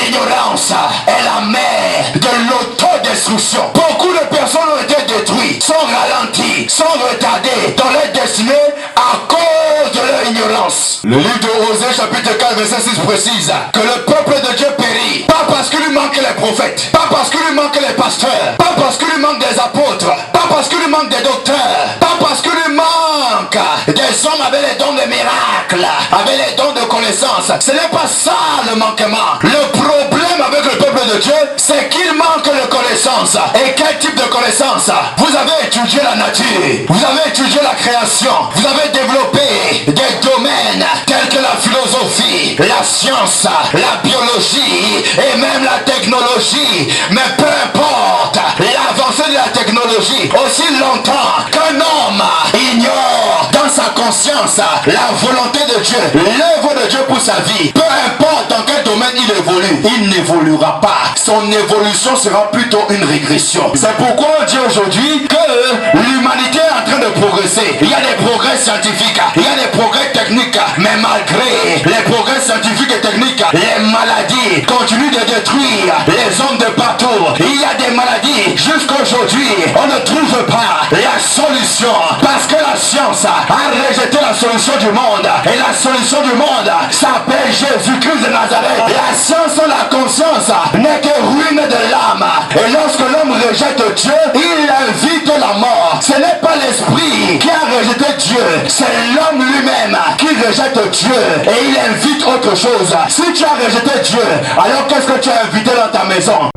L'ignorance est la mère de l'autodestruction. Beaucoup de personnes ont été détruites, sont ralenties, sont retardées dans leur destinée à cause de leur ignorance. Le livre de Osée chapitre 4 verset 6 précise que le peuple de Dieu périt, pas parce qu'il lui manque les prophètes, pas parce qu'il lui manque les pasteurs, pas parce qu'il lui manque des apôtres, pas parce qu'il lui manque des docteurs, pas parce qu'il lui manque des hommes avec les dons de miracles, avec les dons de connaissance. Ce n'est pas ça le manquement. Le problème avec le peuple de Dieu, c'est qu'il manque de connaissance. Et quel type de connaissance? Vous avez étudié la nature, vous avez étudié la création, vous avez développé des domaines tels que la philosophie, la science, la biologie et même la technologie. Mais peu importe l'avancée de la technologie, aussi longtemps qu'un homme ignore dans sa conscience la volonté de Dieu, l'œuvre de Dieu pour sa vie, peu importe dans quel domaine il évolue, il n'évoluera pas. Son évolution sera plutôt une régression. C'est pourquoi on dit aujourd'hui que l'humanité est en train de progresser. Il y a des progrès scientifiques, il y a des progrès techniques, mais malgré les progrès scientifiques et techniques, les maladies continuent de détruire les hommes de partout. Il y a des maladies, jusqu'à aujourd'hui, on ne trouve pas la solution parce que la science a rejeté la solution du monde. Et la solution du monde s'appelle Jésus-Christ de Nazareth. La science ou la conscience n'est que ruine de l'âme. Et lorsque l'homme rejette Dieu, il invite la mort. Ce n'est pas l'esprit qui a rejeté Dieu, c'est l'homme lui-même qui rejette Dieu et il invite autre chose. Si tu as rejeté Dieu, alors qu'est-ce que tu as invité dans ta maison?